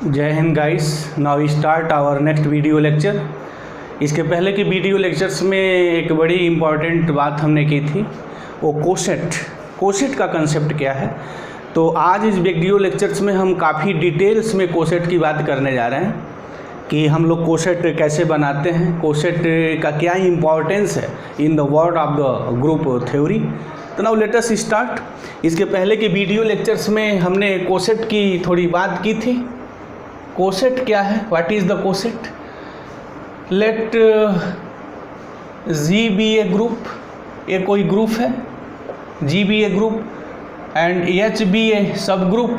जय हिंद guys. Now start our next video lecture. इसके पहले के वीडियो लेक्चर्स में एक बड़ी इम्पॉर्टेंट बात हमने की थी, वो कोसेट का कंसेप्ट क्या है। तो आज इस वीडियो लेक्चर्स में हम काफ़ी डिटेल्स में कोसेट की बात करने जा रहे हैं कि हम लोग कोसेट कैसे बनाते हैं, कोसेट का क्या इम्पोर्टेंस है in the word of the group theory. तो नाउ लेट अस स्टार्ट। इसके पहले के वीडियो लेक्चर्स में हमने कोसेट की थोड़ी बात की थी। कोसेट क्या है, what is the coset. Let G be a group, ये कोई ग्रुप है, G be a group and H be a subgroup.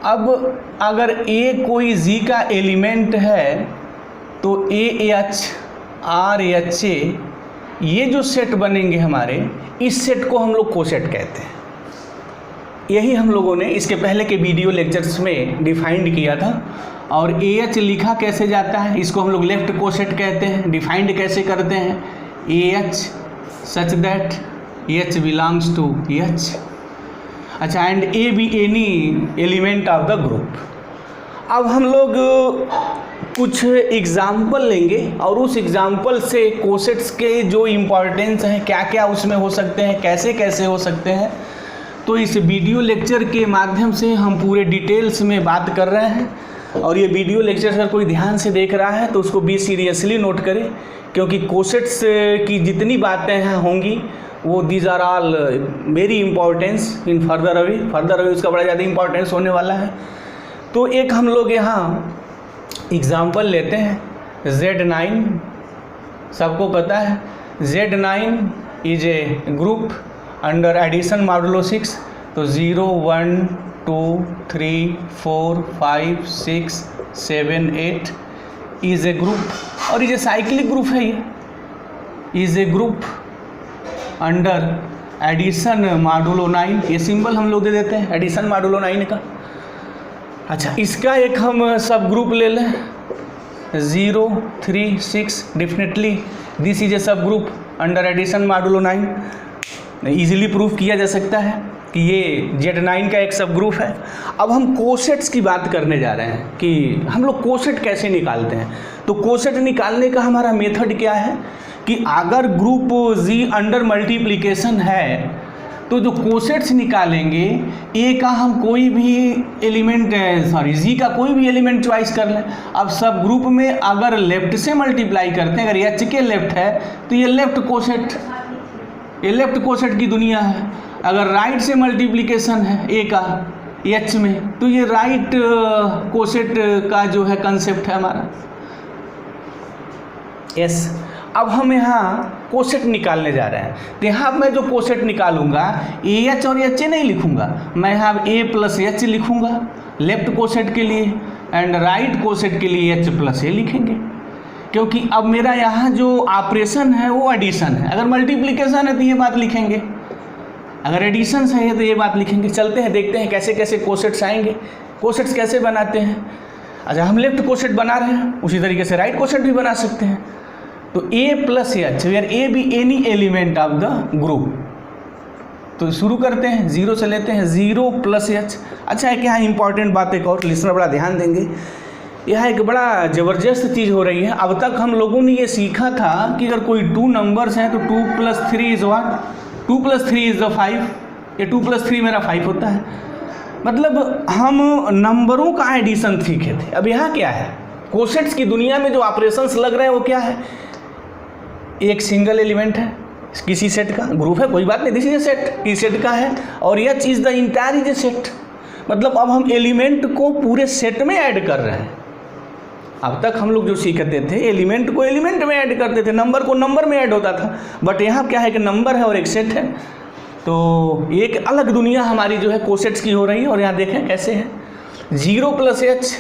अब अगर ए कोई जी का एलिमेंट है तो A H R H A, ये जो सेट बनेंगे हमारे, इस सेट को हम लोग कोसेट कहते हैं। यही हम लोगों ने इसके पहले के वीडियो लेक्चर्स में डिफाइंड किया था। और ए एच लिखा कैसे जाता है, इसको हम लोग लेफ्ट कोसेट कहते हैं। डिफाइंड कैसे करते हैं, a H such that H belongs to H. अच्छा, and a b any element of the group. अब हम लोग कुछ एग्जाम्पल लेंगे और उस एग्जाम्पल से कोसेट्स के जो इम्पोर्टेंस हैं, क्या क्या उसमें हो सकते हैं, कैसे कैसे हो सकते हैं, तो इस वीडियो लेक्चर के माध्यम से हम पूरे डिटेल्स में बात कर रहे हैं। और ये वीडियो लेक्चर अगर कोई ध्यान से देख रहा है तो उसको भी सीरियसली नोट करें, क्योंकि कोसेट्स की जितनी बातें हैं होंगी वो these are all very importance in further away उसका बड़ा ज़्यादा इंपॉर्टेंस होने वाला है। तो एक हम लोग यहाँ एग्ज़ाम्पल लेते हैं, Z9। सबको पता है Z9 is a group under addition modulo 6। तो 0 1 2 3 4 5 6 7 8 इज ए ग्रुप, और ये साइक्लिक ग्रुप है। ये is a group under addition modulo 9। ये सिंबल हम लोग दे देते हैं एडिशन मॉडुलो 9 का। अच्छा, इसका एक हम सब ग्रुप ले लें 0 3 6। Definitely this is a subgroup under addition modulo 9। Easily proof किया जा सकता है कि ये Z9 का एक सब ग्रुप है। अब हम कोसेट्स की बात करने जा रहे हैं कि हम लोग कोसेट कैसे निकालते हैं। तो कोसेट निकालने का हमारा मेथड क्या है कि अगर ग्रुप जी अंडर मल्टीप्लिकेशन है तो जो कोसेट्स निकालेंगे, ए का हम कोई भी एलिमेंट जी का कोई भी एलिमेंट चॉइस कर लें। अब सब ग्रुप में अगर लेफ्ट से मल्टीप्लाई करते हैं, अगर एच के लेफ्ट है तो ये लेफ्ट कोसेट, ये लेफ्ट कोसेट की दुनिया है। अगर राइट से मल्टीप्लिकेशन है ए का एच में, तो ये राइट कोसेट का जो है कंसेप्ट है हमारा। यस, अब हम यहाँ कोसेट निकालने जा रहे हैं। तो यहाँ मैं जो कोसेट निकालूंगा, ए एच और एच ए नहीं लिखूंगा, मैं यहाँ ए प्लस एच लिखूंगा लेफ्ट कोसेट के लिए, एंड राइट कोसेट के लिए एच प्लस ए लिखेंगे। क्योंकि अब मेरा यहाँ जो ऑपरेशन है वो एडिशन है। अगर मल्टीप्लिकेशन है तो ये बात लिखेंगे, अगर एडिशन है तो ये बात लिखेंगे। चलते हैं, देखते हैं कैसे कैसे कोसेट्स आएंगे, कोसेट्स कैसे बनाते हैं। अच्छा, हम लेफ्ट कोसेट बना रहे हैं, उसी तरीके से राइट कोसेट भी बना सकते हैं। तो a plus H where a b any element of the group. तो शुरू करते हैं, 0 से लेते हैं, 0 प्लस एच। अच्छा है कि यहाँ इंपॉर्टेंट बात एक और लिसनर बड़ा ध्यान देंगे, यह एक बड़ा ज़बरदस्त चीज़ हो रही है। अब तक हम लोगों ने ये सीखा था कि अगर कोई 2 नंबर्स हैं तो 2 + 3 इज़ व्हाट, 2 + 3 इज़ द 5। ये 2 + 3 मेरा 5 होता है। मतलब हम नंबरों का एडिशन सीखे थे। अब यहाँ क्या है, कोसेट्स की दुनिया में जो ऑपरेशंस लग रहे हैं वो क्या है, एक सिंगल एलिमेंट है किसी सेट का, ग्रुप है कोई बात नहीं, दिस इज ए सेट, किसी सेट का है, और H is the entire is a set. मतलब अब हम एलिमेंट को पूरे सेट में ऐड कर रहे हैं। अब तक हम लोग जो सीखते थे, एलिमेंट को एलिमेंट में ऐड करते थे, नंबर को नंबर में ऐड होता था। बट यहाँ क्या है कि नंबर है और एक सेट है। तो एक अलग दुनिया हमारी जो है कोसेट्स की हो रही है। और यहाँ देखें कैसे है, 0 + एच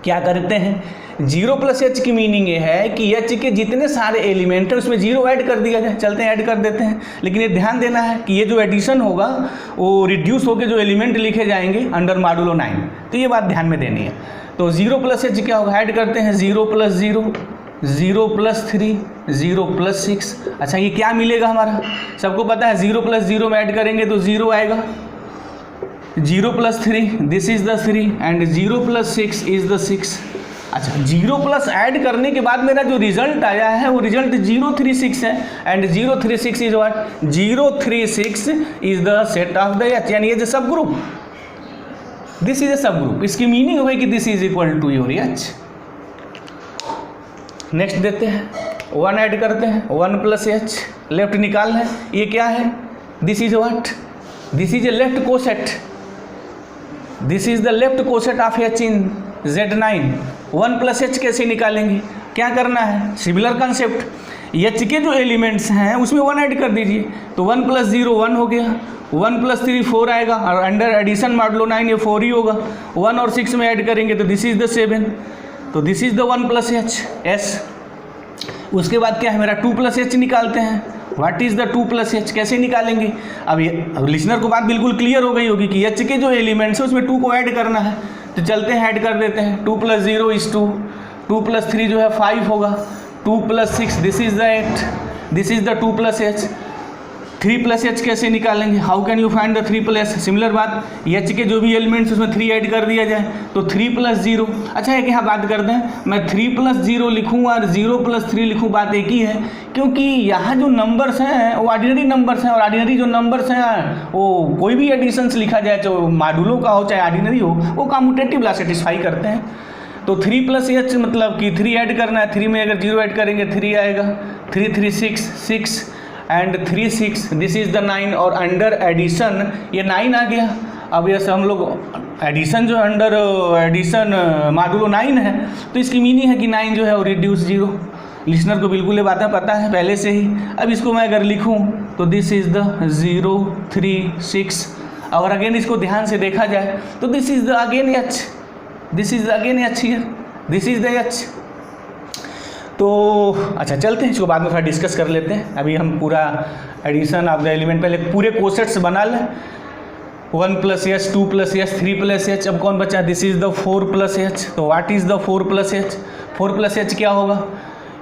क्या करते हैं, 0 + एच की मीनिंग ये है कि एच के जितने सारे एलिमेंट हैं उसमें 0 ऐड कर दिया जाए। चलते हैं ऐड कर देते हैं, लेकिन ये ध्यान देना है कि ये जो एडिशन होगा वो रिड्यूस होकर जो एलिमेंट लिखे जाएंगे अंडर मॉडुलो 9, तो ये बात ध्यान में देनी है। तो 0 + एच क्या होगा, ऐड करते हैं 0 + 0, 0 + 3, 0 + 6। अच्छा, ये क्या मिलेगा हमारा, सबको पता है 0 + 0 में ऐड करेंगे तो 0 आएगा। 0 + 3 this is the 3 and 0 + 6 is the 6। अच्छा 0 प्लस ऐड करने के बाद मेरा जो रिजल्ट आया है वो रिजल्ट 036 है and 036 is what 036 is the set of the H, यानी ये जो सब ग्रुप, दिस इज ए सब ग्रुप। इसकी मीनिंग हुई कि this is equal to your H. Next देते हैं 1 ऐड करते हैं 1 + एच, लेफ्ट निकाल है, ये क्या है this is what this is A left coset, this is the left coset of H in Z9। 1 + H कैसे निकालेंगे, क्या करना है, सिमिलर कंसेप्ट, एच के जो एलिमेंट्स हैं उसमें 1 ऐड कर दीजिए, तो 1 + 0 1 हो गया, 1 + 3 4 आएगा और अंडर एडिशन मॉडुलो 9 ये 4 ही होगा, 1 और 6 में ऐड करेंगे तो दिस इज द 7, तो this is the 1 + H S. उसके बाद क्या है मेरा 2 + एच निकालते हैं, व्हाट इज द 2 + एच कैसे निकालेंगे। अब लिसनर को बात बिल्कुल क्लियर हो गई होगी कि एच के जो एलिमेंट्स है उसमें 2 को ऐड करना है, तो चलते हैं ऐड कर देते हैं। 2 + 0 इज 2, 2 + 3 जो है 5 होगा, 2 + 6 this is the 8, this is the 2 + H. 3 + H कैसे निकालेंगे, how can you find the 3 + H, similar बात, एच के जो भी एलिमेंट्स उसमें 3 ऐड कर दिया जाए तो 3 + 0। अच्छा एक यहाँ बात करते हैं, मैं 3 + 0 लिखूँ और 0 + 3 लिखूँ, बात एक ही है, क्योंकि यहाँ जो नंबर्स हैं वो ऑर्डिनरी नंबर्स हैं और ऑर्डिनरी जो नंबर्स हैं वो कोई भी एडिशंस लिखा जाए चाहे मॉडुलो का हो चाहे ऑर्डिनरी हो वो कम्यूटेटिव लॉ सेटिस्फाई करते हैं। तो 3 + एच मतलब कि 3 ऐड करना है, 3 में अगर 0 ऐड करेंगे 3 आएगा, 3 3 6 एंड 3 6 दिस इज द 9 और अंडर एडिशन ये 9 आ गया। अब ये हम लोग एडिशन जो अंडर एडिशन मॉडुलो 9 है तो इसकी मीनिंग है कि 9 जो है वो रिड्यूस 0, लिसनर को बिल्कुल ये बातें पता है पहले से ही। अब इसको मैं अगर लिखूं तो दिस इज द 0 3 6 और अगेन इसको ध्यान से देखा जाए तो this is the again H, this is the again H here, this is the H. तो अच्छा चलते हैं इसको बाद में थोड़ा डिस्कस कर लेते हैं, अभी हम पूरा एडिशन ऑफ द एलिमेंट पहले पूरे कोसेट्स बना लें। 1 + एच 2 + एच 3 + एच, अब कौन बचा, दिस इज द 4 + एच, तो what is the 4 + H, 4 + H क्या होगा,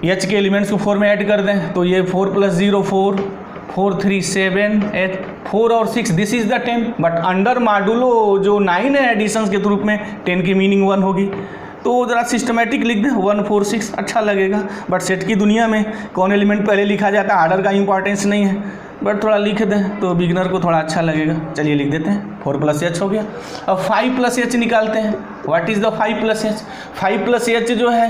एच के एलिमेंट्स को 4 में ऐड कर दें तो ये 4 + 0 4, 4 3 7 8 4 और 6 this is the 10, but under modulo जो 9 है एडिशंस के रूप में 10 की मीनिंग 1 होगी, तो ज़रा सिस्टमेटिक लिख दें 1 4 6 अच्छा लगेगा। बट सेट की दुनिया में कौन एलिमेंट पहले लिखा जाता है आर्डर का इंपॉर्टेंस नहीं है, बट थोड़ा लिख दें तो बिगनर को थोड़ा अच्छा लगेगा। चलिए लिख देते हैं 4 + एच हो गया। अब 5 + एच निकालते हैं, what is the 5 + H, 5 + H जो है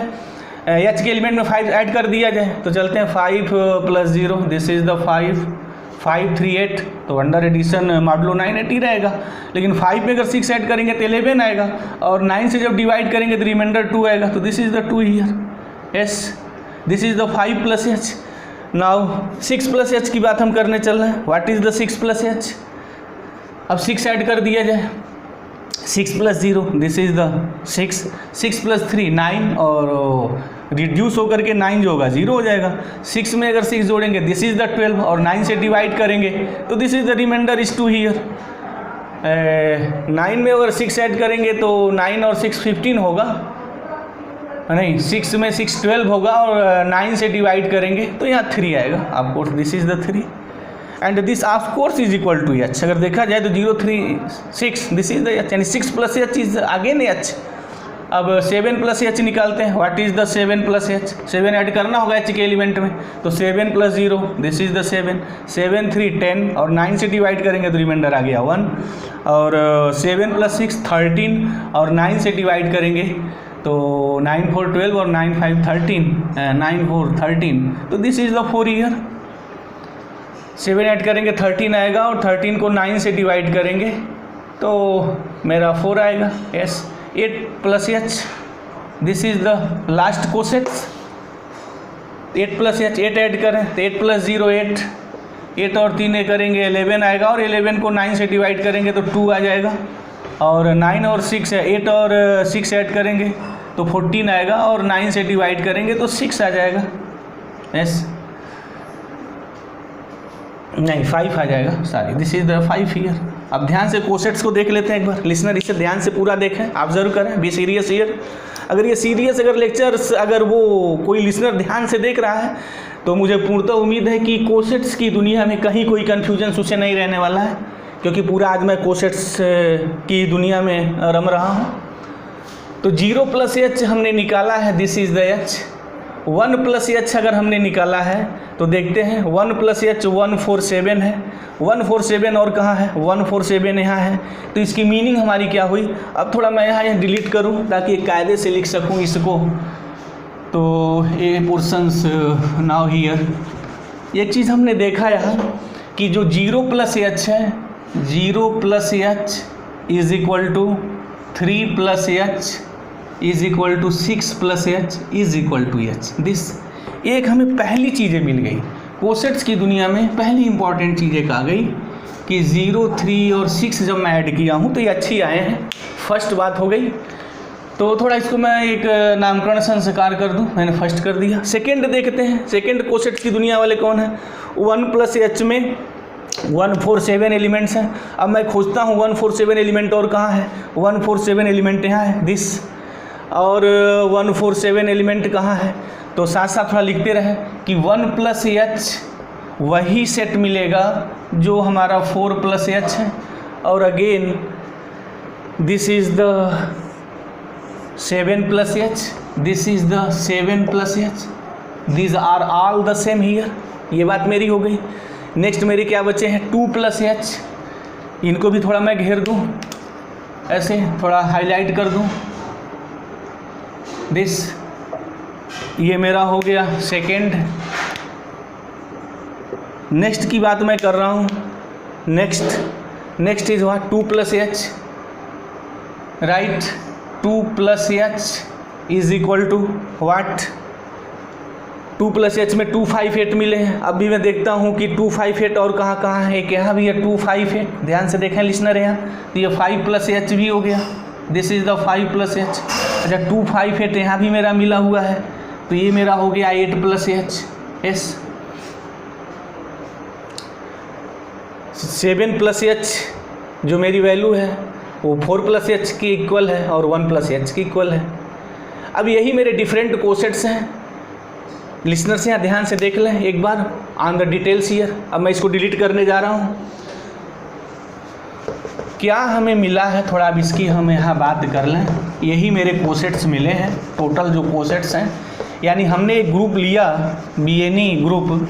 एच के एलिमेंट में 5 ऐड कर दिया जाए तो चलते हैं 5 + 0 दिस इज द 5 5 3 8 तो अंडर एडिशन मॉडुलो 9 8 ही रहेगा, लेकिन 5 में अगर 6 ऐड करेंगे तो 11 आएगा और 9 से जब डिवाइड करेंगे तो रिमाइंडर 2 आएगा, तो this is the 2 here S, this is the 5 + H. Now 6 + H की बात हम करने चल रहे हैं, व्हाट इज द 6 + एच। अब 6 ऐड कर दिया जाए, 6 + 0 दिस इज द 6, 6 + 3 9 और रिड्यूस होकर के 9 जो होगा 0 हो जाएगा, 6 में अगर 6 जोड़ेंगे दिस इज द 12 और 9 से डिवाइड करेंगे तो this is the remainder is 2 here. 9 में अगर 6 ऐड करेंगे तो 9 और 6 15 होगा, नहीं 6 में 6 12 होगा और 9 से डिवाइड करेंगे तो यहाँ 3 आएगा, of course this is the 3 and this of course is equal to H. अगर देखा जाए तो 0 3 6 दिस इज द एच, यानी 6 + एच इज अगेन एच। अब 7 + एच निकालते हैं, what is the 7 + H, 7 add करना होगा एच के एलिमेंट में तो 7 + 0 दिस इज द 7, 7 3 10 और 9 से डिवाइड करेंगे तो रिमाइंडर आ गया 1 और 7 + 6 13 और 9 से डिवाइड करेंगे तो 9 4 12 और 9 5 13 9 4 13 तो this is the 4 year. 7 add करेंगे 13 आएगा और 13 को 9 से डिवाइड करेंगे तो मेरा 4 आएगा yes. 8 + H this is the last cosets, 8 + H 8 add करें तो 8 + 0 8, 8 और 3 करेंगे 11 आएगा और 11 को 9 से डिवाइड करेंगे तो 2 आ जाएगा और 9 और 6 है 8 और 6 ऐड करेंगे तो 14 आएगा और 9 से डिवाइड करेंगे तो 6 आ जाएगा यस, नहीं 5 आ जाएगा sorry this is the 5 here. अब ध्यान से कोसेट्स को देख लेते हैं एक बार, लिसनर इसे ध्यान से पूरा देखें, ऑब्जर्व करें, बी सीरियस हियर। अगर ये सीरियस अगर लेक्चर्स अगर वो कोई लिसनर ध्यान से देख रहा है तो मुझे पूर्णतः उम्मीद है कि कोसेट्स की दुनिया में कहीं कोई कन्फ्यूजन उसे नहीं रहने वाला है, क्योंकि पूरा आज मैं कोसेट्स की दुनिया में रम रहा हूँ। तो 0 + h हमने निकाला है, this is the h। 1 + h अगर हमने निकाला है तो देखते हैं 1 + h 147 है, 147 और कहाँ है, 147 यहाँ है। तो इसकी मीनिंग हमारी क्या हुई। अब थोड़ा मैं यहाँ डिलीट करूँ ताकि एक कायदे से लिख सकूँ इसको। तो ए पोर्शंस नाउ हियर, एक चीज़ हमने देखा यहाँ कि जो 0 + h है, 0 + h is equal to 3 + h is equal to 6 + h is equal to h। This एक हमें पहली चीज़ें मिल गई कोसेट्स की दुनिया में। पहली इंपॉर्टेंट चीज़ एक आ गई कि 0, 3 और 6 जब मैं ऐड किया हूँ तो ये अच्छी आए हैं, फर्स्ट बात हो गई। तो थोड़ा इसको मैं एक नामकरण संस्कार कर दूं, मैंने फर्स्ट कर दिया। सेकंड देखते हैं, सेकंड कोसेट्स की दुनिया वाले कौन है। 1 + h में 147 एलिमेंट्स हैं। अब मैं खोजता हूँ 147 एलिमेंट और कहाँ है, 147 एलिमेंट यहाँ है दिस, और 147 एलिमेंट कहाँ है। तो साथ साथ थोड़ा लिखते रहे कि 1 + h वही सेट मिलेगा जो हमारा 4 + h है, और again this is the 7 + h, this is the 7 + h, these are all the same here. ये बात मेरी हो गई। नेक्स्ट मेरे क्या बचे हैं 2 + h, इनको भी थोड़ा मैं घेर दूँ, ऐसे थोड़ा हाईलाइट कर दूँ दिस। ये मेरा हो गया सेकेंड। नेक्स्ट की बात मैं कर रहा हूँ, next is what 2 + h, right. 2 + h is equal to what, 2 + h में 258 मिले हैं। अब भी मैं देखता हूँ कि 258 और कहाँ कहाँ है, एक यहाँ भी है 258, ध्यान से देखें लिसनर यहाँ। तो ये 5 + h भी हो गया, दिस इज़ द 5 + h। अच्छा 258 यहाँ भी मेरा मिला हुआ है, तो ये मेरा हो गया 8 + h। यस 7 + h जो मेरी वैल्यू है वो 4 + h की इक्वल है और 1 + h की इक्वल है। अब यही मेरे डिफरेंट कोसेट्स हैं। लिसनर्स यहाँ ध्यान से देख लें एक बार ऑन द डिटेल्स हियर। अब मैं इसको डिलीट करने जा रहा हूँ। क्या हमें मिला है, थोड़ा अब इसकी हम यहाँ बात कर लें। यही मेरे कोसेट्स मिले हैं, टोटल जो कोसेट्स हैं, यानी हमने एक ग्रुप लिया BNE ग्रुप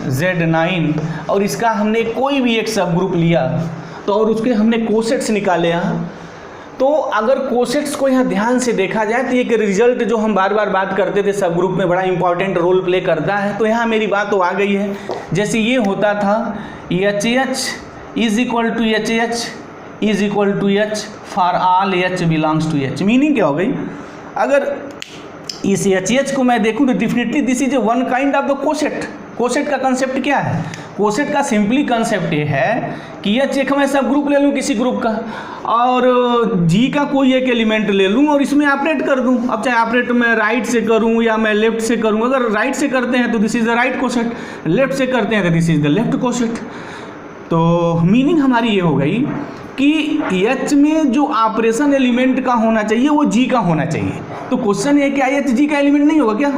Z9 और इसका हमने कोई भी एक सब ग्रुप लिया तो और उसके हमने कोसेट्स निकाले यहाँ। तो अगर कोसेट्स को यहाँ ध्यान से देखा जाए तो एक रिजल्ट जो हम बार बार बात करते थे सब ग्रुप में बड़ा इंपॉर्टेंट रोल प्ले करता है। तो यहाँ मेरी बात तो आ गई है, जैसे ये होता था HH is equal to HH is equal to H for all H belongs to H। Meaning क्या हो गई, अगर इस HH को मैं देखूँ तो definitely this is A one kind of the coset. Coset का कंसेप्ट क्या है, कोसेट का सिंपली कंसेप्ट ये है कि H एक मैं सब ग्रुप ले लूँ किसी ग्रुप का और G का कोई एक एलिमेंट ले लूँ और इसमें ऑपरेट कर दूँ। अब चाहे ऑपरेट मैं राइट से करूँ या मैं लेफ्ट से करूँ, अगर राइट से करते हैं तो this is the right coset, left से करते हैं तो this is the left coset. तो मीनिंग हमारी ये हो गई कि H में जो ऑपरेशन एलिमेंट का होना चाहिए वो G का होना चाहिए। तो क्वेश्चन ये क्या H G का एलिमेंट नहीं होगा क्या?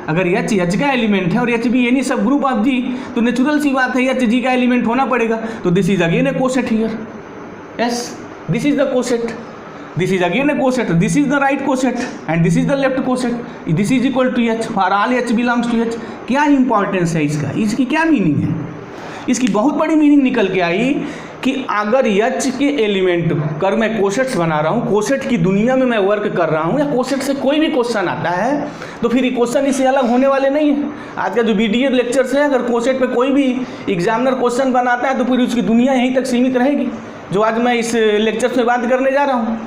अगर H का एलिमेंट है और H भी any subgroup of G, तो नेचुरल सी बात है H G का एलिमेंट होना पड़ेगा। तो this is again a coset here. Yes this is the coset, this is again a coset, this is the right coset and this is the left coset, this is equal to H for all H belongs to H। क्या importance है इसका, इसकी क्या meaning है? इसकी बहुत बड़ी meaning निकल के आई कि अगर H के एलिमेंट कर मैं कोसेट्स बना रहा हूँ, कोसेट की दुनिया में मैं वर्क कर रहा हूँ, या कोसेट से कोई भी क्वेश्चन आता है तो फिर ये क्वेश्चन इससे अलग होने वाले नहीं है। आज का जो BDA लेक्चर्स है, अगर कोसेट पे कोई भी एग्जामिनर क्वेश्चन बनाता है तो फिर उसकी दुनिया यहीं तक सीमित रहेगी जो आज मैं इस लेक्चर में बात करने जा रहा हूँ।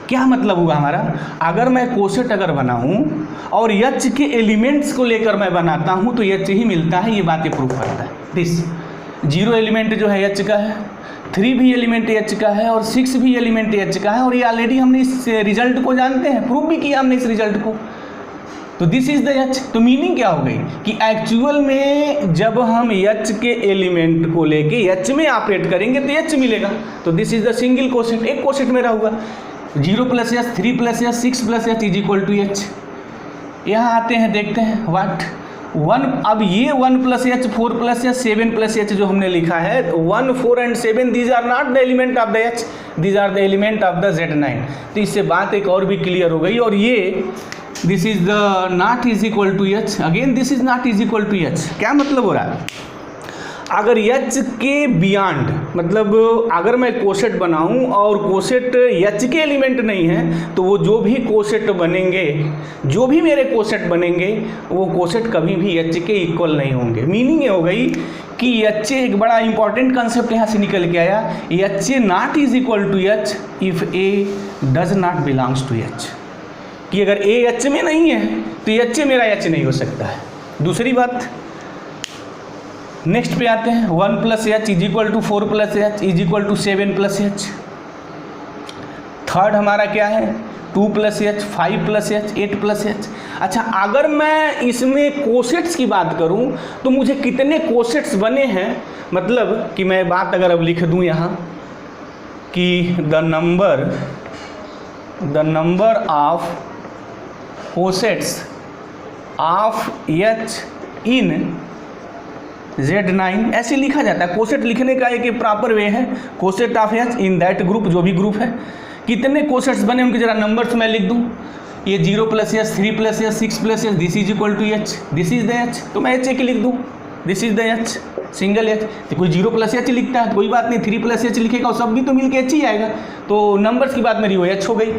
क्या मतलब हुआ हमारा, अगर मैं कोसेट अगर बनाऊँ और H के एलिमेंट्स को लेकर मैं बनाता हूँ तो H ही मिलता है, ये बात ये प्रूव करता है। दिस 0 एलिमेंट जो है H का है, 3 भी एलिमेंट H का है और 6 भी एलिमेंट H का है, और ये ऑलरेडी हमने इस रिजल्ट को जानते हैं, प्रूव भी किया हमने इस रिजल्ट को। तो दिस इज द H। तो मीनिंग क्या हो गई कि एक्चुअल में जब हम H के एलिमेंट को लेके H में ऑपरेट करेंगे तो H मिलेगा। तो this is the single coset, एक कोसेट मेरा हुआ 0 + H 3 + H 6 + H is equal to H। यहाँ आते हैं देखते हैं व्हाट 1, अब ये 1 + h 4 + h 7 + h जो हमने लिखा है 1 4 and 7 these are not the element of the h, these are the element of the Z9। तो इससे बात एक और भी क्लियर हो गई। और ये this is the not is equal to h, again this is not is equal to h। क्या मतलब हो रहा है? अगर h के बियॉन्ड, मतलब अगर मैं कोसेट बनाऊं और कोसेट h के एलिमेंट नहीं है तो वो जो भी कोसेट बनेंगे, जो भी मेरे कोसेट बनेंगे वो कोसेट कभी भी h के इक्वल नहीं होंगे। मीनिंग ये हो गई कि h एक बड़ा इंपॉर्टेंट कंसेप्ट यहाँ से निकल के आया, h not is equal to h if a does not belongs to h, कि अगर a h में नहीं है तो h मेरा h नहीं हो सकता है। दूसरी बात, नेक्स्ट पे आते हैं, 1 + h is equal to 4 + h is equal to 7 + h। Third हमारा क्या है? 2 + h 5 + h 8 + h। अच्छा, अगर मैं इसमें कोसेट्स की बात करूं तो मुझे कितने कोसेट्स बने हैं, मतलब कि मैं बात अगर अब लिख दूं यहाँ कि the number of cosets of h in Z9, ऐसे लिखा जाता है। कोसेट लिखने का एक प्रॉपर वे है, coset of h in that group, जो भी ग्रुप है। कितने कोसेट्स बने उनके जरा नंबर्स मैं लिख दूं, ये 0 + h 3 + h 6 + h, this is equal to h, this is the h, तो मैं h एक लिख दूं, this is the h, single h। तो कोई 0 + h लिखता है, कोई बात नहीं, 3 + h लिखेगा और सब भी तो मिलके h ही आएगा। तो नंबर्स की बात मेरी वो h हो गई।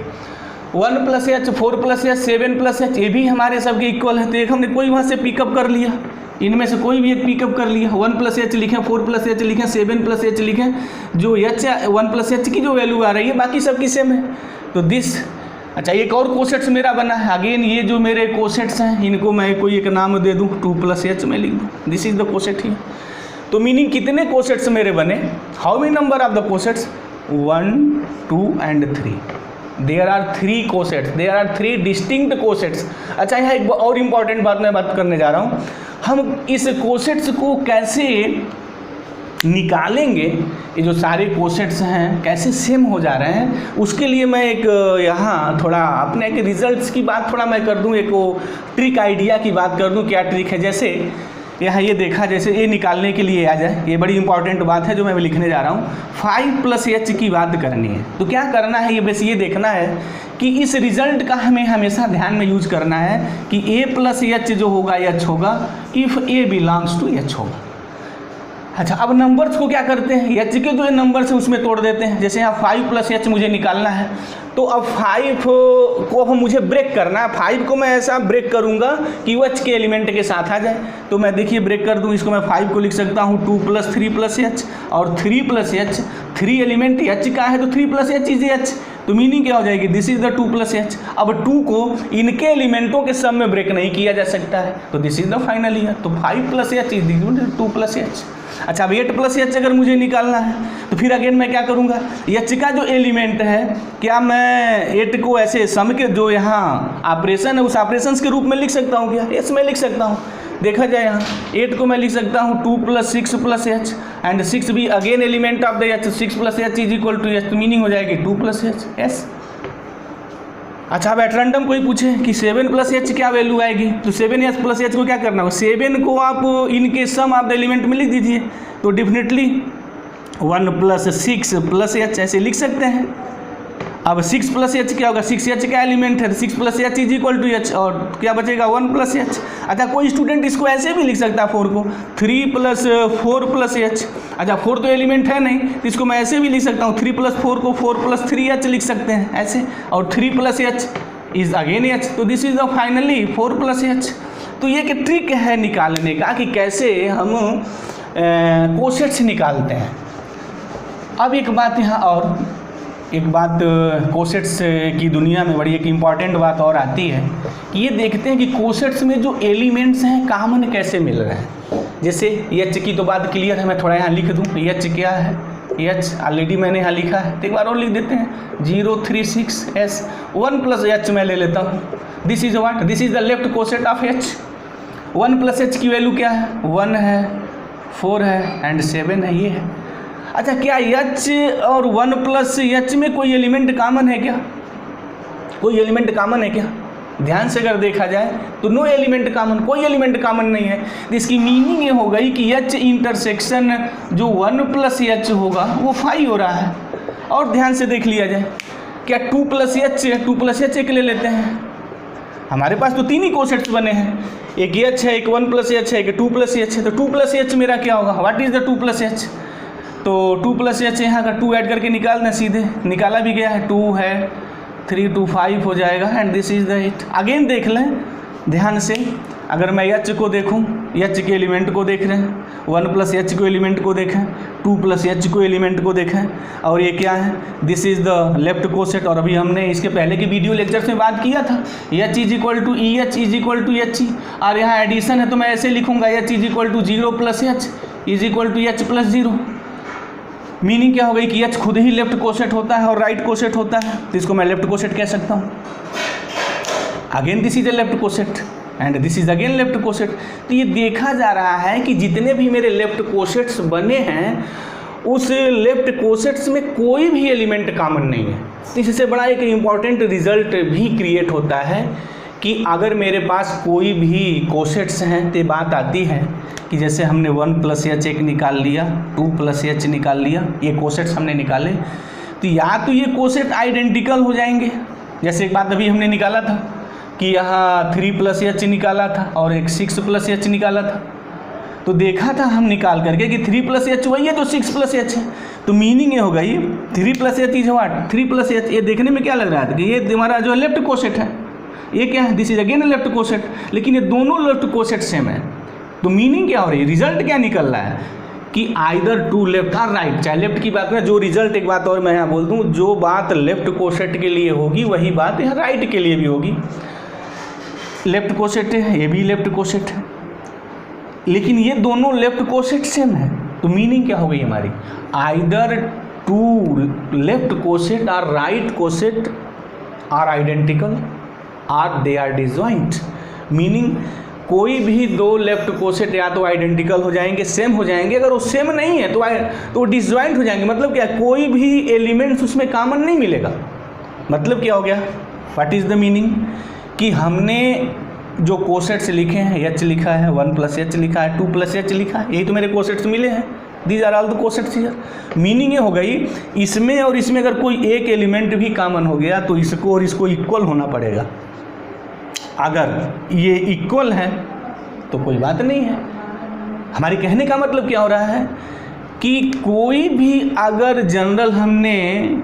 1 + h 4 + h 7 + h, ये भी हमारे सबके इक्वल है। तो एक हमने कोई वहाँ से पिकअप कर लिया, इनमें से कोई भी एक पिकअप कर लिया। 1 + h लिखें, 4 + h लिखें, 7 + h लिखें, जो h 1 + h की जो वैल्यू आ रही है बाकी सबकी सेम है। तो दिस, अच्छा एक और कोसेट्स मेरा बना है। अगेन ये जो मेरे कोसेट्स हैं इनको मैं कोई एक नाम दे दूं, 2 + h में लिख दूं, दिस इज द कोसेट ही। तो मीनिंग कितने कोसेट्स मेरे बने, how many number of the cosets, 1 2 and 3। There are 3 cosets, there are 3 distinct cosets. अच्छा, यहाँ एक और इम्पॉर्टेंट बात मैं बात करने जा रहा हूँ, हम इस कोसेट्स को कैसे निकालेंगे, ये जो सारे कोसेट्स हैं कैसे सेम हो जा रहे हैं, उसके लिए मैं एक यहाँ थोड़ा अपने एक रिजल्ट्स की बात थोड़ा मैं कर दूँ, एक वो ट्रिक आइडिया की बात कर दूँ। क्या ट्रिक है, जैसे यहाँ ये देखा, जैसे ये निकालने के लिए आ जाए, ये बड़ी इंपॉर्टेंट बात है जो मैं लिखने जा रहा हूँ। 5 + h की बात करनी है, तो क्या करना है, ये बस ये देखना है कि इस रिजल्ट का हमें हमेशा ध्यान में यूज करना है कि a + h जो होगा h होगा if a belongs to h होगा। अच्छा, अब नंबर्स को क्या करते हैं, h के जो नंबर्स है उसमें तोड़ देते हैं। जैसे यहाँ 5 + h मुझे निकालना है, तो अब 5 को हम मुझे ब्रेक करना है। 5 को मैं ऐसा ब्रेक करूँगा कि वो h के एलिमेंट के साथ आ जाए। तो मैं देखिए ब्रेक कर दूँ, इसको मैं 5 को लिख सकता हूँ 2 + 3 + h, और 3 + h, 3 एलिमेंट h का है तो 3 + h इज h। तो मीनिंग क्या हो जाएगी, दिस इज द 2 + h। अब 2 को इनके एलिमेंटों के सम में ब्रेक नहीं किया जा सकता है, तो this is the final year. तो 5 + h is equal to 2 + h। अच्छा, अब 8 + h अगर मुझे निकालना है तो फिर अगेन मैं क्या करूँगा, h का जो एलिमेंट है, क्या मैं 8 को ऐसे सम के जो यहाँ ऑपरेशन है उस ऑपरेशंस के रूप में लिख सकता हूँ क्या, yes मैं लिख सकता हूँ। देखा जाए यहाँ 8 को मैं लिख सकता हूँ 2 + 6 + h, एंड 6 भी again element of the h, 6 + h is equal to h, तो मीनिंग हो जाएगी 2 + h, yes। अच्छा, अब एट रैंडम कोई पूछे कि 7 + h क्या वैल्यू आएगी, तो 7 + h को क्या करना होगा, 7 को आप इनके सम ऑफ द एलिमेंट में लिख दीजिए, तो डेफिनेटली 1 + 6 + h ऐसे लिख सकते हैं। अब 6 + h क्या होगा, 6h का एलिमेंट है, 6 + h is equal to h, और क्या बचेगा 1 + h। अच्छा, कोई स्टूडेंट इसको ऐसे भी लिख सकता है 4 को 3 + 4 + h। अच्छा, 4 तो एलिमेंट है नहीं, तो इसको मैं ऐसे भी लिख सकता हूँ 3 + 4 को 4 + 3h लिख सकते हैं ऐसे, और 3 + h इज अगेन h, तो this is the finally 4 + h। तो ये एक ट्रिक है निकालने का कि कैसे हम कोसेट्स निकालते हैं। अब एक बात यहाँ और एक बात कोसेट्स की दुनिया में बड़ी एक इम्पॉर्टेंट बात और आती है कि ये देखते हैं कि कोसेट्स में जो एलिमेंट्स हैं कॉमन कैसे मिल रहे हैं। जैसे h की तो बात क्लियर है, मैं थोड़ा यहाँ लिख दूँ h क्या है, h ऑलरेडी मैंने यहाँ लिखा है, तो एक बार और लिख देते हैं 036s 1 + h मैं ले लेता हूँ, this is what, this is the left coset of h। 1 + h की वैल्यू क्या है, 1 है, 4 है एंड 7 है, ये है। अच्छा, क्या h और 1 + h में कोई एलिमेंट कॉमन है क्या, कोई एलिमेंट कॉमन है क्या, ध्यान से अगर देखा जाए तो नो एलिमेंट कॉमन, कोई एलिमेंट कॉमन नहीं है। तो इसकी मीनिंग ये हो गई कि एच इंटरसेक्शन जो 1 प्लस एच होगा वो 5 हो रहा है। और ध्यान से देख लिया जाए, क्या 2 प्लस एच है, 2 प्लस एच एक ले लेते हैं, हमारे पास तो 3 ही कोसेट्स बने हैं, एक एच है, एक 1 प्लस एच है, एक 2 प्लस एच है। तो 2 प्लस एच मेरा क्या होगा, what is the 2 plus H, तो 2 प्लस एच यहाँ का 2 ऐड करके निकालना, सीधे निकाला भी गया है, 2 है 3 2 5 हो जाएगा and this is the 8। Again देख लें ध्यान से, अगर मैं एच को देखूं, एच के एलिमेंट को देख रहे हैं, 1 प्लस एच को एलिमेंट को देखें, 2 प्लस एच को एलिमेंट को देखें, और ये क्या है, this is the left coset. और अभी हमने इसके पहले के वीडियो लेक्चर्स में बात किया था, H is equal to E H is equal to H E, और यहाँ एडिशन है तो मैं ऐसे लिखूंगा H is equal to 0 plus H is equal to H plus 0। मीनिंग क्या हो गई कि एच खुद ही लेफ्ट कोसेट होता है और राइट कोसेट होता है, तो इसको मैं लेफ्ट कोसेट कह सकता हूँ। Again this is A left coset and this is again left coset. तो ये देखा जा रहा है कि जितने भी मेरे लेफ्ट कोसेट्स बने हैं उस लेफ्ट कोसेट्स में कोई भी एलिमेंट कॉमन नहीं है। तो इससे बड़ा एक इम्पॉर्टेंट रिजल्ट भी क्रिएट होता है कि अगर मेरे पास कोई भी कोसेट्स हैं तो बात आती है कि जैसे हमने 1 प्लस एच एक निकाल लिया, 2 प्लस एच निकाल लिया, ये कोसेट्स हमने निकाले, तो या तो ये कोसेट आइडेंटिकल हो जाएंगे, जैसे एक बात अभी हमने निकाला था कि यहाँ 3 प्लस एच निकाला था और एक 6 प्लस एच निकाला था, तो देखा था हम निकाल करके कि 3 प्लस एच वही है तो 6 प्लस एच है। तो मीनिंग ये होगा ये 3 plus H is what, 3 plus H. ये देखने में क्या लग रहा था कि ये हमारा जो लेफ्ट कोसेट है, ये क्या है, this is again left coset, लेकिन ये दोनों लेफ्ट कोसेट सेम है। तो मीनिंग क्या हो रही है, रिजल्ट क्या निकल रहा है कि आइदर टू लेफ्ट और राइट, चाहे लेफ्ट की बात में जो रिजल्ट, एक बात और मैं यहाँ बोल दूँ, जो बात लेफ्ट कोसेट के लिए होगी वही बात यहाँ राइट के लिए भी होगी। लेफ्ट कोसेट है, ये भी लेफ्ट कोसेट है, लेकिन ये दोनों लेफ्ट कोसेट सेम है। तो मीनिंग क्या हो गई हमारी, आइदर टू लेफ्ट कोसेट और right coset are identical or they are disjoint. Meaning कोई भी दो लेफ्ट कोसेट या तो आइडेंटिकल हो जाएंगे, सेम हो जाएंगे, अगर वो सेम नहीं है तो डिसजॉइंट हो जाएंगे। मतलब क्या, कोई भी एलिमेंट्स उसमें कॉमन नहीं मिलेगा। मतलब क्या हो गया, व्हाट इज़ द मीनिंग, कि हमने जो कोसेट्स लिखे हैं, एच लिखा है, 1 प्लस एच लिखा है, 2 प्लस एच लिखा है, यही तो मेरे कोसेट्स मिले हैं, these are all the cosets here. Meaning ये हो गई, इसमें और इसमें अगर कोई एक एलिमेंट भी कॉमन हो गया तो इसको और इसको इक्वल होना पड़ेगा। अगर ये इक्वल है तो कोई बात नहीं है। हमारे कहने का मतलब क्या हो रहा है कि कोई भी अगर जनरल हमने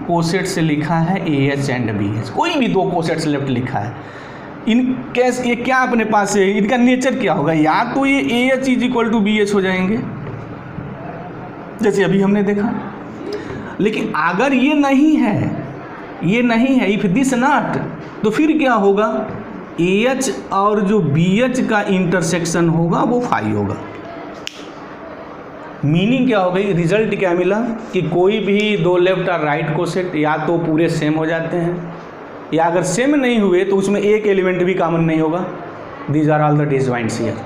कोसेट से लिखा है A H and B H, कोई भी दो कोसेट्स लेफ्ट लिखा है, इन कैस ये क्या अपने पास है, इनका नेचर क्या होगा, या तो ये A H is equal to B H हो जाएंगे जैसे अभी हमने देखा, लेकिन अगर ये नहीं है, इफ दिस नॉट, तो फिर क्या होगा, ए एच और जो बी एच का इंटरसेक्शन होगा वो 5 होगा। मीनिंग क्या हो गई, रिजल्ट क्या मिला कि कोई भी दो लेफ्ट और राइट कोसेट या तो पूरे सेम हो जाते हैं, या अगर सेम नहीं हुए तो उसमें एक एलिमेंट भी कॉमन नहीं होगा। These are all the disjoints here.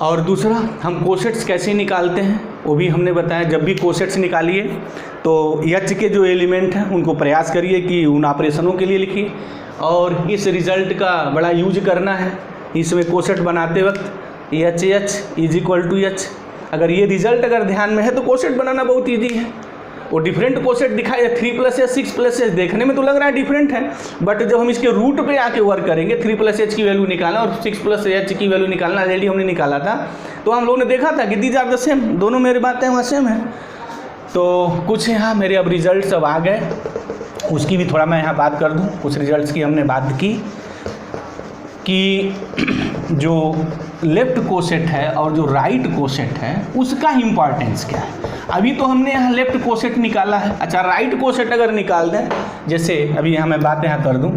और दूसरा, हम कोसेट्स कैसे निकालते हैं वो भी हमने बताया। जब भी कोसेट्स निकालिए तो एच के जो एलिमेंट हैं उनको प्रयास करिए कि उन ऑपरेशनों के लिए लिखिए, और इस रिज़ल्ट का बड़ा यूज करना है इसमें कोसेट बनाते वक्त। H is equal to H, अगर ये रिजल्ट अगर ध्यान में है तो कोसेट बनाना बहुत ईजी है। वो डिफरेंट कोसेट दिखाई, 3 प्लस एच 6 प्लस एच, देखने में तो लग रहा है डिफरेंट है, बट जब हम इसके रूट पे आके वर्क करेंगे, 3 प्लस एच की वैल्यू निकालना और 6 प्लस एच की वैल्यू निकालना ऑलरेडी हमने निकाला था, तो हम लोगों ने देखा था कि दीज आर द सेम, दोनों मेरी बातें वहाँ सेम है। तो कुछ यहाँ मेरे अब रिजल्ट अब आ गए, उसकी भी थोड़ा मैं यहाँ बात कर दूँ। कुछ रिजल्ट्स की हमने बात की कि जो लेफ्ट कोसेट है और जो राइट कोसेट है उसका इम्पॉर्टेंस क्या है। अभी तो हमने यहाँ लेफ्ट कोसेट निकाला है, अच्छा राइट कोसेट अगर निकाल दें, जैसे अभी यहाँ मैं बात यहाँ कर दूँ,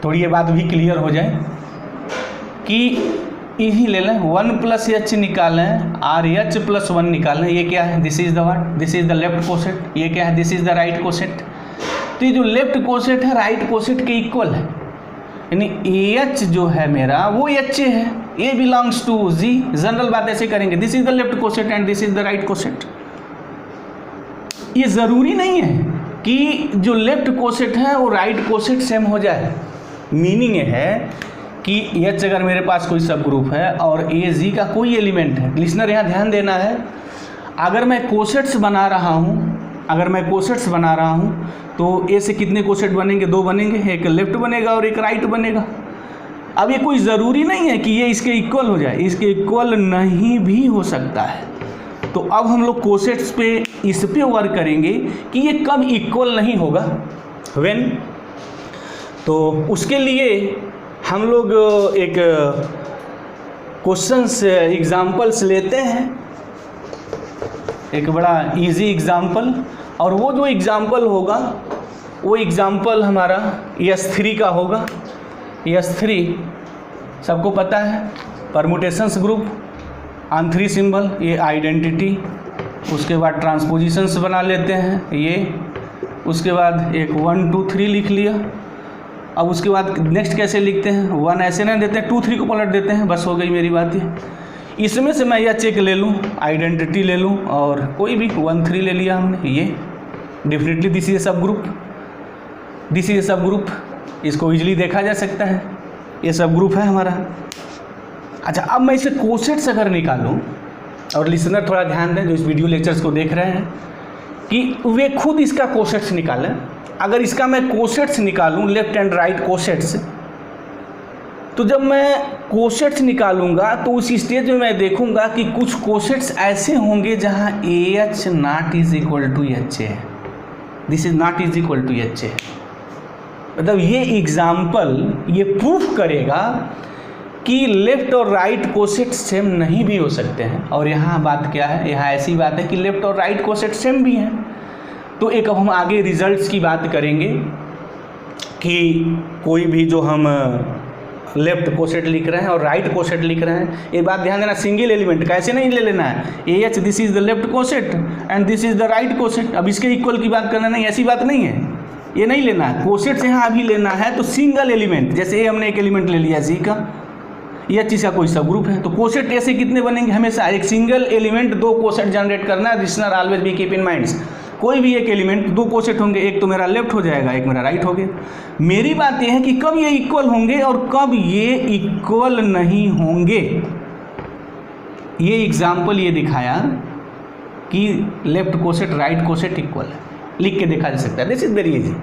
थोड़ी ये बात भी क्लियर हो जाए कि यही ले लें, 1 प्लस एच निकालें और एच प्लस 1 निकालें, ये क्या है, this is the what, this is the left coset, ये क्या है, this is the right coset. तो ये जो लेफ्ट कोसेट है राइट कोसेट के इक्वल है, यानी ए एच जो है मेरा वो एच है, ए बिलोंग्स टू जी। जनरल बात ऐसे करेंगे, this is the left coset and this is the right coset. ये ज़रूरी नहीं है कि जो लेफ्ट कोसेट है वो राइट कोसेट सेम हो जाए, मीनिंग है कि H अगर मेरे पास कोई सब ग्रुप है और AZ का कोई एलिमेंट है, लिसनर यहाँ ध्यान देना है, अगर मैं कोसेट्स बना रहा हूँ तो A से कितने कोसेट बनेंगे? 2 बनेंगे, एक लेफ्ट बनेगा और एक राइट बनेगा। अब ये कोई ज़रूरी नहीं है कि ये इसके इक्वल हो जाए, इसके इक्वल नहीं भी हो सकता है। तो अब हम लोग कोसेट्स पे इस पे वर्क करेंगे कि ये कब इक्वल नहीं होगा, व्हेन। तो उसके लिए हम लोग एक क्वेश्चंस एग्जांपल्स लेते हैं, एक बड़ा इजी एग्जांपल, और वो जो एग्जांपल होगा वो एग्जांपल हमारा S3 का होगा। S3 सबको पता है, परमुटेशंस ग्रुप, ऑन 3 सिंबल, ये आइडेंटिटी, उसके बाद ट्रांसपोजिशंस बना लेते हैं ये, उसके बाद एक 1 2 3 लिख लिया। अब उसके बाद नेक्स्ट कैसे लिखते हैं, 1 ऐसे नहीं देते हैं, 2 3 को पलट देते हैं, बस हो गई मेरी बात ये। इसमें से मैं यह चेक ले लूँ, आइडेंटिटी ले लूँ और कोई भी 1 3 ले लिया हमने, ये डेफिनेटली दिस इज ए सब ग्रुप, दिस इज ए सब ग्रुप, इसको इजीली देखा जा सकता है, ये सब ग्रुप है हमारा। अच्छा, अब मैं इसे कोसेट्स अगर निकालूं, और लिसनर थोड़ा ध्यान दें जो इस वीडियो लेक्चर्स को देख रहे हैं कि वे खुद इसका कोसेट्स निकालें। अगर इसका मैं कोसेट्स निकालूं, लेफ्ट एंड राइट कोसेट्स, तो जब मैं कोसेट्स निकालूंगा तो उस स्टेज में मैं देखूंगा कि कुछ कोसेट्स ऐसे होंगे जहां AH not is equal to HA है, this is not is equal to HA। मतलब ये एग्जाम्पल ये प्रूफ करेगा कि लेफ्ट और राइट कोसेट सेम नहीं भी हो सकते हैं। और यहाँ बात क्या है, यहाँ ऐसी बात है कि लेफ्ट और राइट कोसेट सेम भी हैं। तो एक अब हम आगे रिजल्ट्स की बात करेंगे कि कोई भी जो हम लेफ्ट कोसेट लिख रहे हैं और राइट कोसेट लिख रहे हैं, ये बात ध्यान देना, सिंगल एलिमेंट का ऐसे नहीं ले लेना है, AH this is the left coset and this is the right coset, अब इसके इक्वल की बात करना नहीं, ऐसी बात नहीं है, ये नहीं लेना है। कोसेट्स यहाँ अभी लेना है तो सिंगल एलिमेंट, जैसे हमने एक एलिमेंट ले लिया Z का, ये चीज़ का कोई सब ग्रुप है, तो कोसेट ऐसे कितने बनेंगे, हमेशा एक सिंगल एलिमेंट 2 कोसेट जनरेट करना है। Listener always be keep in minds, कोई भी एक एलिमेंट 2 कोसेट होंगे, एक तो मेरा लेफ्ट हो जाएगा, एक मेरा राइट हो गया। मेरी बात यह है कि कब ये इक्वल होंगे और कब ये इक्वल नहीं होंगे। ये एग्जाम्पल ये दिखाया कि left coset right coset equal है, लिख के देखा जा सकता है, दिस इज वेरी इजी।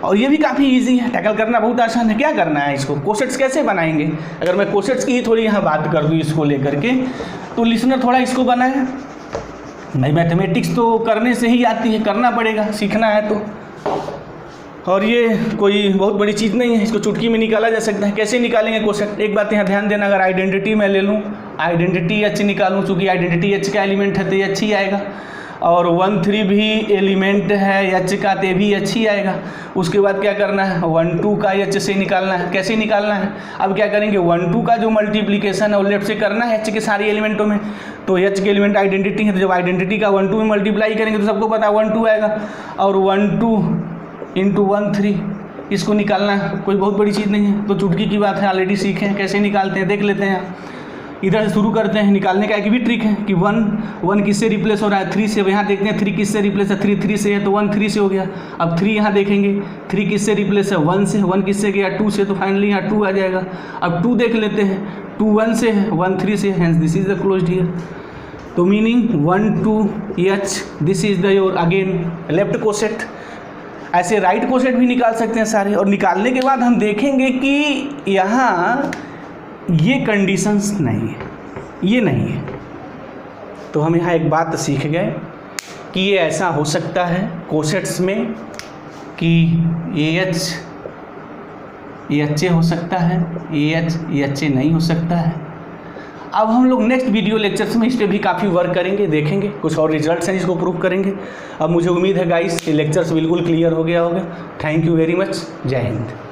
और ये भी काफ़ी इजी है, टैकल करना बहुत आसान है। क्या करना है, इसको कोसेट्स कैसे बनाएंगे। अगर मैं कोसेट्स की ही थोड़ी यहाँ बात कर दूँ इसको लेकर के, तो लिसनर थोड़ा इसको बनाए, नहीं मैथमेटिक्स तो करने से ही आती है, करना पड़ेगा, सीखना है तो। और ये कोई बहुत बड़ी चीज़ नहीं है, इसको चुटकी में निकाला जा सकता है। कैसे निकालेंगे कोसेट, एक बात यहाँ ध्यान देना, अगर आइडेंटिटी मैं ले लूँ, आइडेंटिटी H निकालूँ, चूँकि आइडेंटिटी H का एलिमेंट है तो H ही आएगा, और 1 3 भी एलिमेंट है H का तो भी H ही आएगा। उसके बाद क्या करना है, 1 2 का H से निकालना है। कैसे निकालना है, अब क्या करेंगे, 1 2 का जो मल्टीप्लिकेशन है वो लेफ्ट से करना है H के सारे एलिमेंटों में, तो H के एलिमेंट आइडेंटिटी है, तो जब आइडेंटिटी का 1 2 में मल्टीप्लाई करेंगे तो सबको पता है 1 2 आएगा, और 1 2 इंटू 1 3 इसको निकालना है, कोई बहुत बड़ी चीज़ नहीं है, तो चुटकी की बात है, ऑलरेडी सीखे हैं कैसे निकालते हैं, देख लेते हैं। इधर से शुरू करते हैं, निकालने का एक भी ट्रिक है कि 1 किससे रिप्लेस हो रहा है, 3 से। यहाँ देखते हैं 3 किससे रिप्लेस है, 3 से है, तो 1 3 से हो गया। अब 3 यहाँ देखेंगे, 3 किससे रिप्लेस है, 1 से, 1 किससे गया, 2 से, तो फाइनली यहाँ 2 आ जाएगा। अब 2 देख लेते हैं, 2 1 से है, 1 3 से, hence this is the closed here. तो meaning 1 2 H this is the your again left coset. ऐसे राइट कोसेट भी निकाल सकते हैं सारे, और निकालने के बाद हम देखेंगे कि यहाँ ये कंडीशंस नहीं है, ये नहीं है। तो हम यहाँ एक बात सीख गए कि ये ऐसा हो सकता है कोसेट्स में कि AH ये HA हो सकता है, AH ये HA नहीं हो सकता है। अब हम लोग नेक्स्ट वीडियो लेक्चर्स में इस पर भी काफ़ी वर्क करेंगे, देखेंगे कुछ और रिजल्ट्स हैं जिसको प्रूव करेंगे। अब मुझे उम्मीद है गाइस ये लेक्चर्स बिल्कुल क्लियर हो गया होगा। थैंक यू वेरी मच, जय हिंद।